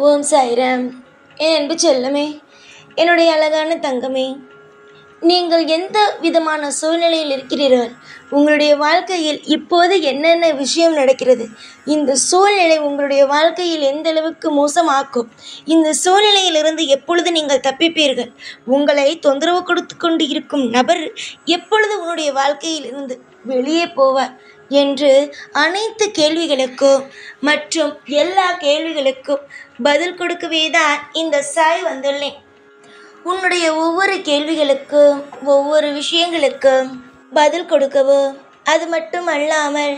ஓம் சாய்ராம். என் அன்பு செல்லமே, என்னுடைய அழகான தங்கமே, நீங்கள் எந்த விதமான சூழ்நிலையில் இருக்கிறீர்கள்? உங்களுடைய வாழ்க்கையில் இப்போது என்னென்ன விஷயம் நடக்கிறது? இந்த சூழ்நிலை உங்களுடைய வாழ்க்கையில் எந்த அளவுக்கு மோசமாக்கும்? இந்த சூழ்நிலையிலிருந்து எப்பொழுது நீங்கள் தப்பிப்பீர்கள்? உங்களை தொந்தரவு கொடுத்து கொண்டு இருக்கும் நபர் எப்பொழுது உன்னுடைய வாழ்க்கையில் இருந்து வெளியே போவார் என்று அனைத்து கேள்விகளுக்கும் மற்றும் எல்லா கேள்விகளுக்கும் பதில் கொடுக்கவே தான் இந்த சாய் வந்துள்ளேன். உன்னுடைய ஒவ்வொரு கேள்விகளுக்கும் ஒவ்வொரு விஷயங்களுக்கும் பதில் கொடுக்கவோ, அது மட்டும் அல்லாமல்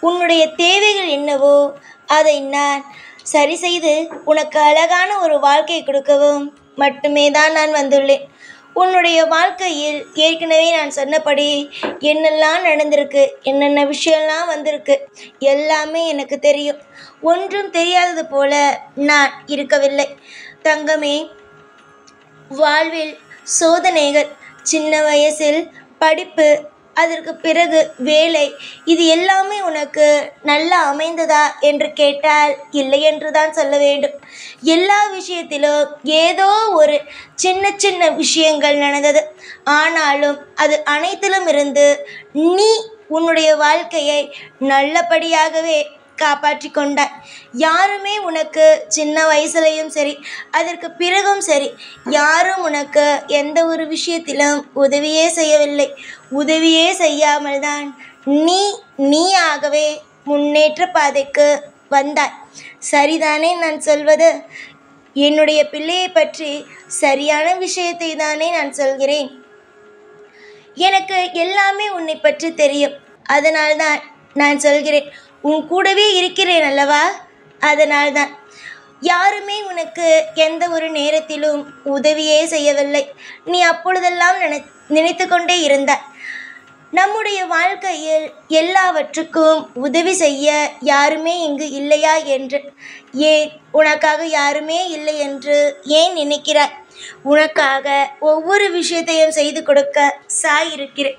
உன்னுடைய தேவைகள் என்னவோ அதை நான் சரி செய்து உனக்கு அழகான ஒரு வாழ்க்கை கொடுக்கவும் மட்டுமே தான் நான் வந்துள்ளேன். உன்னுடைய வாழ்க்கையில் ஏற்கனவே நான் சொன்னபடி என்னெல்லாம் நடந்திருக்கு, என்னென்ன விஷயம்லாம் வந்திருக்கு, எல்லாமே எனக்கு தெரியும். ஒன்றும் தெரியாதது போல நான் இருக்கவில்லை தங்கமே. வாழ்வில் சோதனைகள், சின்ன வயசில் படிப்பு, அதற்கு பிறகு வேலை, இது எல்லாமே உனக்கு நல்லா அமைந்ததா என்று கேட்டால் இல்லை என்று தான் சொல்ல வேண்டும். எல்லா விஷயத்திலும் ஏதோ ஒரு சின்ன சின்ன விஷயங்கள் நடந்தது. ஆனாலும் அது அனைத்திலும் இருந்து நீ உன்னுடைய வாழ்க்கையை நல்லபடியாகவே காப்பாற்றி கொண்டாய். யாருமே உனக்கு சின்ன வயசுலையும் சரி, அதற்கு பிறகும் சரி, யாரும் உனக்கு எந்த ஒரு விஷயத்திலும் உதவியே செய்யவில்லை. உதவியே செய்யாமல் தான் நீயாகவே முன்னேற்ற பாதைக்கு வந்தாய். சரிதானே நான் சொல்வது? என்னுடைய பிள்ளையை பற்றி சரியான விஷயத்தை தானே நான் சொல்கிறேன். எனக்கு எல்லாமே உன்னை பற்றி தெரியும். அதனால்தான் நான் சொல்கிறேன். உன் கூடவே இருக்கிறேன் அல்லவா? அதனால்தான். யாருமே உனக்கு எந்த ஒரு நேரத்திலும் உதவியே செய்யவில்லை. நீ அப்பொழுதெல்லாம் நினைத்து கொண்டே இருந்தாய், நம்முடைய வாழ்க்கையில் எல்லாவற்றுக்கும் உதவி செய்ய யாருமே இங்கு இல்லையா என்று. ஏன் உனக்காக யாருமே இல்லை என்று ஏன் நினைக்கிறாய்? உனக்காக ஒவ்வொரு விஷயத்தையும் செய்து கொடுக்க சாய் இருக்கிறேன்.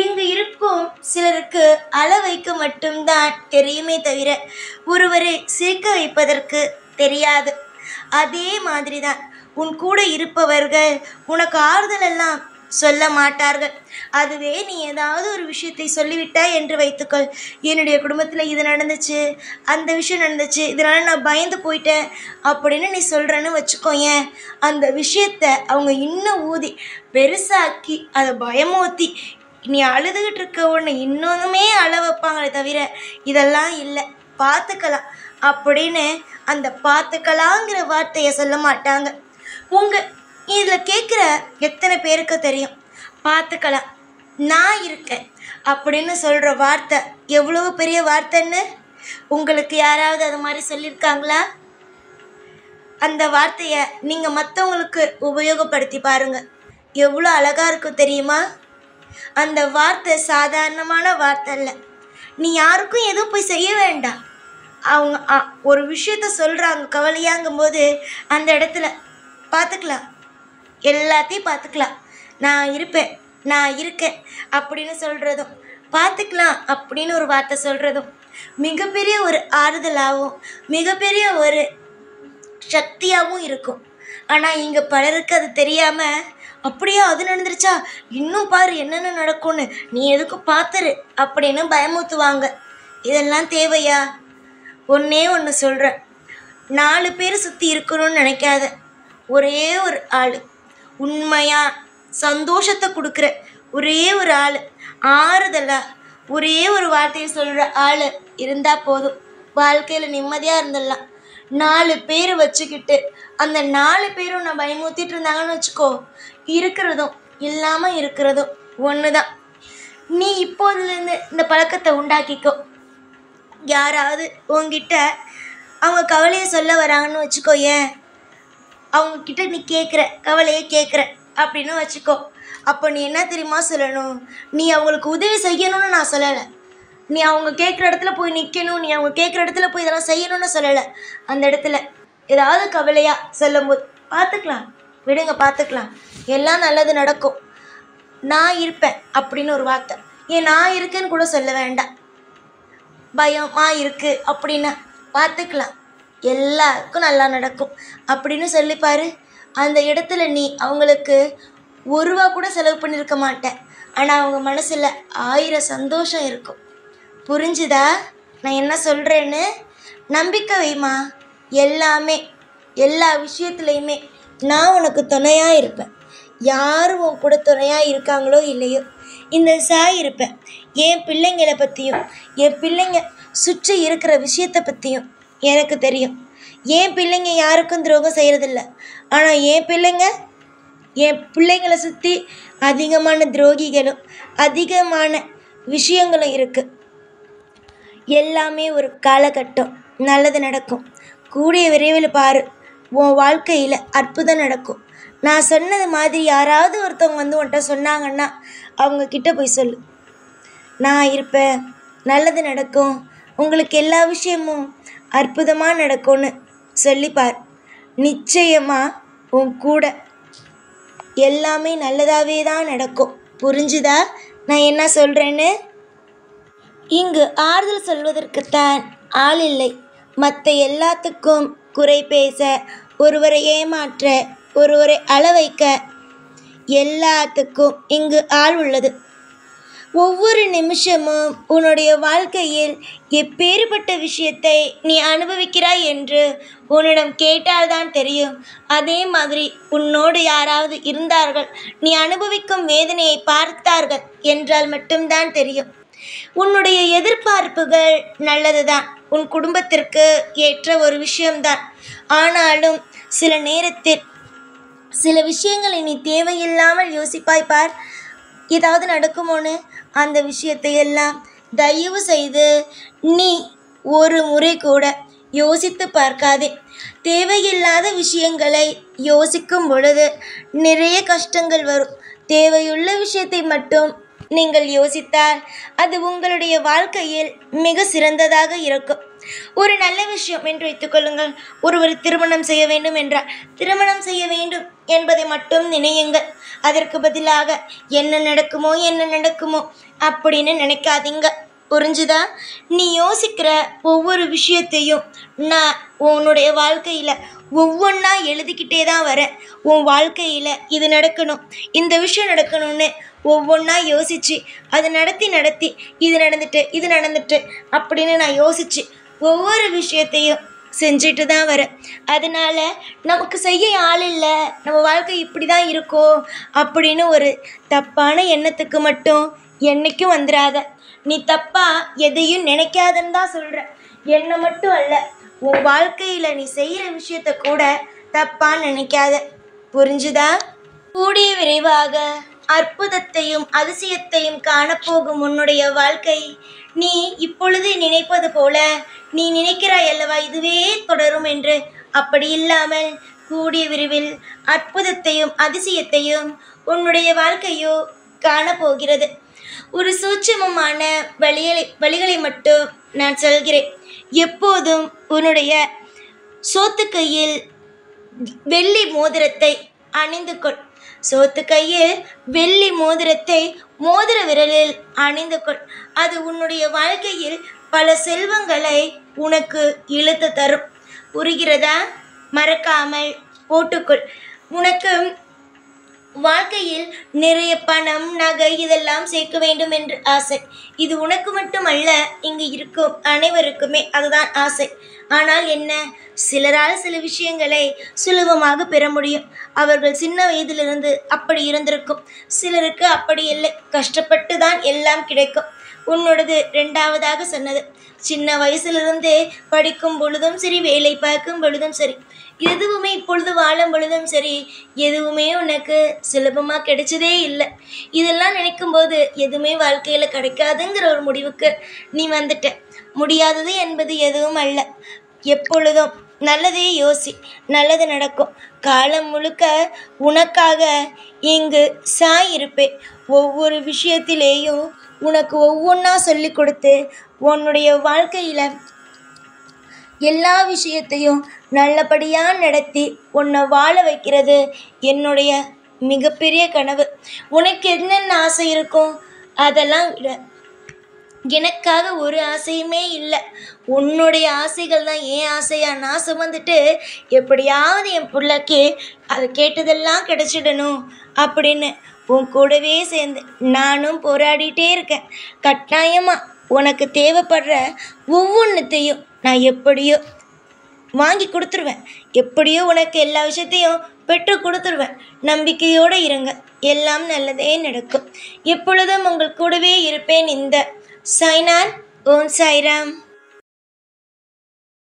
இங்கு இருக்கும் சிலருக்கு அள வைக்க மட்டும்தான் தெரியுமே தவிர ஒருவரை சிரிக்க வைப்பதற்கு தெரியாது. அதே மாதிரிதான் உன் கூட இருப்பவர்கள் உனக்கு ஆறுதலெல்லாம் சொல்ல மாட்டார்கள். அதுவே நீ ஏதாவது ஒரு விஷயத்தை சொல்லிவிட்டாய் என்று வைத்துக்கொள். என்னுடைய குடும்பத்தில் இது நடந்துச்சு, அந்த விஷயம் நடந்துச்சு, இதனால் நான் பயந்து போயிட்டேன் அப்படின்னு நீ சொல்கிறேன்னு வச்சுக்கோயேன். அந்த விஷயத்தை அவங்க இன்னும் ஊதி பெருசாக்கி அதை பயமூத்தி நீ அழுதுகிட்டு இருக்க உடனே இன்னொன்றுமே அழ வைப்பாங்களே தவிர இதெல்லாம் இல்லை, பார்த்துக்கலாம் அப்படின்னு அந்த பார்த்துக்கலாங்கிற வார்த்தையை சொல்ல மாட்டாங்க. உங்கள் இதில் கேட்குற எத்தனை பேருக்கு தெரியும் பார்த்துக்கலாம், நான் இருக்கேன் அப்படின்னு சொல்கிற வார்த்தை எவ்வளோ பெரிய வார்த்தைன்னு? உங்களுக்கு யாராவது அது மாதிரி சொல்லியிருக்காங்களா? அந்த வார்த்தையை நீங்கள் மற்றவங்களுக்கு உபயோகப்படுத்தி பாருங்கள், எவ்வளோ அழகாக இருக்கும் தெரியுமா? அந்த வார்த்தை சாதாரணமான வார்த்தை இல்லை. நீ யாருக்கும் எதுவும் போய் செய்ய வேண்டாம். அவங்க ஒரு விஷயத்த சொல்கிறாங்க கவலையாங்கும்போது அந்த இடத்துல பார்த்துக்கலாம், எல்லாத்தையும் பார்த்துக்கலாம், நான் இருப்பேன், நான் இருக்கேன் அப்படின்னு சொல்கிறதும், பார்த்துக்கலாம் அப்படின்னு ஒரு வார்த்தை சொல்கிறதும் மிகப்பெரிய ஒரு ஆறுதலாகவும் மிகப்பெரிய ஒரு சக்தியாகவும் இருக்கும். ஆனால் இங்கே பலருக்கு அது தெரியாமல், அப்படியா அது நடந்துருச்சா, இன்னும் பாரு என்னென்ன நடக்கும்னு, நீ எதுக்கும் பார்த்துரு அப்படின்னு பயமுறுத்துவாங்க. இதெல்லாம் தேவையா? ஒன்றே ஒன்று சொல்கிறேன், 4 பேர் சுற்றி இருக்கணும்னு நினைக்காத. ஒரே ஒரு ஆள், உண்மையாக சந்தோஷத்தை கொடுக்குற ஒரே ஒரு ஆள், ஆறுதலாக ஒரே ஒரு வார்த்தையை சொல்கிற ஆள் இருந்தால் போதும். வாழ்க்கையில் நிம்மதியாக இருந்துடலாம். 4 பேர் வச்சுக்கிட்டு அந்த 4 பேரும் நான் பயமுறுத்திட்டு இருந்தாங்கன்னு வச்சுக்கோ, இருக்கிறதும் இல்லாமல் இருக்கிறதும் ஒன்று தான். நீ இப்போதுலேருந்து இந்த பழக்கத்தை உண்டாக்கிக்கோ. யாராவது உங்ககிட்ட அவங்க கவலையை சொல்ல வராங்கன்னு வச்சுக்கோ, ஏன் அவங்கக்கிட்ட நீ கேட்குற கவலையை கேட்குற அப்படின்னு வச்சுக்கோ. அப்போ நீ என்ன தெரியுமா சொல்லணும்? நீ அவங்களுக்கு உதவி செய்யணும்னு நான் சொல்லலை, நீ அவங்க கேட்குற இடத்துல போய் நிற்கணும், நீ அவங்க கேட்குற இடத்துல போய் இதெல்லாம் செய்யணும்னு சொல்லலை. அந்த இடத்துல ஏதாவது கவலையாக சொல்லும்போது பார்த்துக்கலாம், விடுங்க பார்த்துக்கலாம், எல்லாம் நல்லது நடக்கும், நான் இருப்பேன் அப்படின்னு ஒரு வார்த்தை. ஏன் நான் இருக்கேன்னு கூட சொல்ல வேண்டாம். பயமாக இருக்குது அப்படின்னா பார்த்துக்கலாம், எல்லாருக்கும் நல்லா நடக்கும் அப்படின்னு சொல்லிப்பாரு. அந்த இடத்துல நீ அவங்களுக்கு ஒரு ரூபா கூட செலவு பண்ணியிருக்க மாட்டேன். ஆனால் அவங்க மனசில் 1000 சந்தோஷம் இருக்கும். புரிஞ்சுதா நான் என்ன சொல்கிறேன்னு? நம்பிக்கை வைமா. எல்லாமே எல்லா விஷயத்துலையுமே நான் உனக்கு துணையாக இருப்பேன். யாரும் உன் கூட துணையாக இருக்காங்களோ இல்லையோ, இந்த சாய் இருப்பேன். என் பிள்ளைங்களை பற்றியும் என் பிள்ளைங்க சுற்றி இருக்கிற விஷயத்தை பற்றியும் எனக்கு தெரியும். என் பிள்ளைங்க யாருக்கும் துரோகம் செய்கிறதில்ல. ஆனால் என் பிள்ளைங்களை சுற்றி அதிகமான துரோகிகளும் அதிகமான விஷயங்களும் இருக்குது. எல்லாமே ஒரு காலகட்டம். நல்லது நடக்கும். கூடிய விரைவில் பாரு, உன் வாழ்க்கையில் அற்புதம் நடக்கும். நான் சொன்னது மாதிரி யாராவது ஒருத்தவங்க வந்து உன்கிட்ட சொன்னாங்கன்னா அவங்கக்கிட்ட போய் சொல்லு, நான் இருப்பேன், நல்லது நடக்கும், உங்களுக்கு எல்லா விஷயமும் அற்புதமாக நடக்கும்னு சொல்லிப்பார். நிச்சயமாக உன் கூட எல்லாமே நல்லதாகவே தான் நடக்கும். புரிஞ்சுதா நான் என்ன சொல்கிறேன்னு? இங்கு ஆறுதல் சொல்வதற்குத்தான் ஆள் இல்லை. மற்ற எல்லாத்துக்கும் குறை பேச, ஒருவரை ஏமாற்ற, ஒருவரை அள வைக்க எல்லாத்துக்கும் இங்கு ஆள் உள்ளது. ஒவ்வொரு நிமிஷமும் உன்னுடைய வாழ்க்கையில் எப்பேறுபட்ட விஷயத்தை நீ அனுபவிக்கிறாய் என்று உன்னிடம் கேட்டால்தான் தெரியும். அதே மாதிரி உன்னோடு யாராவது இருந்தார்கள், நீ அனுபவிக்கும் வேதனையை பார்த்தார்கள் என்றால் மட்டும்தான் தெரியும். உன்னுடைய எதிர்பார்ப்புகள் நல்லதுதான், உன் குடும்பத்திற்கு ஏற்ற ஒரு விஷயம்தான். ஆனாலும் சில நேரத்தில் சில விஷயங்களை நீ தேவையில்லாமல் யோசிப்பாய் பார். ஏதாவது நடக்குமோன்னு அந்த விஷயத்தை எல்லாம் தயவு செய்து நீ ஒரு முறை கூட யோசித்து பார்க்காதே. தேவையில்லாத விஷயங்களை யோசிக்கும் பொழுது நிறைய கஷ்டங்கள் வரும். தேவையுள்ள விஷயத்தை மட்டும் நீங்கள் யோசித்தால் அது உங்களுடைய வாழ்க்கையில் மிக சிறந்ததாக இருக்கும். ஒரு நல்ல விஷயம் என்று வைத்துக்கொள்ளுங்கள். ஒருவர் திருமணம் செய்ய வேண்டும் என்றால் திருமணம் செய்ய வேண்டும் என்பதை மட்டும் நினையுங்கள். அதற்கு பதிலாக என்ன நடக்குமோ அப்படின்னு நினைக்காதீங்க. புரிஞ்சுதா? நீ யோசிக்கிற ஒவ்வொரு விஷயத்தையும் நான் உன்னுடைய வாழ்க்கையில் ஒவ்வொன்றா எழுதிக்கிட்டே தான் வரேன். உன் வாழ்க்கையில் இது நடக்கணும், இந்த விஷயம் நடக்கணும்னு ஒவ்வொன்றா யோசித்து அது நடத்தி இது நடந்துட்டு அப்படின்னு நான் யோசித்து ஒவ்வொரு விஷயத்தையும் செஞ்சுட்டு தான் வரேன். அதனால் நமக்கு செய்ய ஆள் இல்லை, நம்ம வாழ்க்கை இப்படி தான் இருக்கும் அப்படின்னு ஒரு தப்பான எண்ணத்துக்கு மட்டும் என்றைக்கும் வந்துடாத. நீ தப்பாக எதையும் நினைக்காதன்னு தான் சொல்கிறேன். என்னை மட்டும் அல்ல, உன் வாழ்க்கையில் நீ செய்கிற விஷயத்த கூட தப்பாக நினைக்காத. புரிஞ்சுதா? கூடிய விரைவாக அற்புதத்தையும் அதிசயத்தையும் காணப்போகும் உன்னுடைய வாழ்க்கை நீ இப்பொழுது நினைப்பது போல நீ நினைக்கிறாய் அல்லவா இதுவே தொடரும் என்று. அப்படி இல்லாமல் கூடிய விரைவில் அற்புதத்தையும் அதிசயத்தையும் உன்னுடைய வாழ்க்கையோ காணப்போகிறது. ஒரு சூட்சமமான வழிகளை மட்டும் நான் சொல்கிறேன். எப்போதும் உன்னுடைய சோத்து கையில் வெள்ளி மோதிரத்தை அணிந்து கொள். சோத்து கையில் வெள்ளி மோதிரத்தை மோதிர விரலில் அணிந்து கொள். அது உன்னுடைய வாழ்க்கையில் பல செல்வங்களை உனக்கு இழுத்து தரும். புரிகிறதா? மறக்காமல் போட்டுக்கொள். உனக்கு வாழ்க்கையில் நிறைய பணம், நகை இதெல்லாம் சேர்க்க வேண்டும் என்று ஆசை. இது உனக்கு மட்டுமல்ல, இங்கு இருக்கும் அனைவருக்குமே அதுதான் ஆசை. ஆனால் என்ன, சிலரால் சில விஷயங்களை சுலபமாக பெற முடியும். அவர்கள் சின்ன வயதிலிருந்து அப்படி இருந்திருக்கும். சிலருக்கு அப்படி இல்லை, கஷ்டப்பட்டு தான் எல்லாம் கிடைக்கும். உன்னோடது 2வதாக சொன்னது. சின்ன வயசுலிருந்தே படிக்கும் பொழுதும் சரி, வேலை பார்க்கும் பொழுதும் சரி, எதுவுமே இப்பொழுது வாழும் பொழுதும் சரி, எதுவுமே உனக்கு சுலபமாக கிடைச்சதே இல்லை. இதெல்லாம் நினைக்கும்போது எதுவுமே வாழ்க்கையில் கிடைக்காதுங்கிற ஒரு முடிவுக்கு நீ வந்துட்ட. முடியாதது என்பது எதுவும் அல்ல. எப்பொழுதும் நல்லதே யோசி, நல்லது நடக்கும். காலம் முழுக்க உனக்காக இங்கு சாய் இருப்பேன். ஒவ்வொரு விஷயத்திலேயும் உனக்கு ஒவ்வொன்றா சொல்லி கொடுத்து உன்னுடைய வாழ்க்கையில் எல்லா விஷயத்தையும் நல்லபடியாக நடத்தி உன்னை வாழ வைக்கிறது என்னுடைய மிகப்பெரிய கனவு. உனக்கு என்னென்ன ஆசை இருக்கும் அதெல்லாம் விட எனக்காக ஒரு ஆசையுமே இல்லை. உன்னுடைய ஆசைகள் தான் என் ஆசையாக நான் சுமந்துட்டு எப்படியாவது என் பிள்ளைக்கு அது கேட்டதெல்லாம் கிடைச்சிடணும் அப்படின்னு உன் கூடவே சேர்ந்து நானும் போராடிட்டே இருக்கேன். கட்டாயமாக உனக்கு தேவைப்படுற ஒவ்வொன்றுத்தையும் நான் எப்படியோ வாங்கி கொடுத்துருவேன். எப்படியோ உனக்கு எல்லா விஷயத்தையும் பெற்று கொடுத்துருவேன். நம்பிக்கையோடு இருங்க, எல்லாம் நல்லதே நடக்கும். எப்பொழுதும் உங்கள் கூடவே இருப்பேன். இந்த சாய்நாத். ஓம் சாய்ராம்.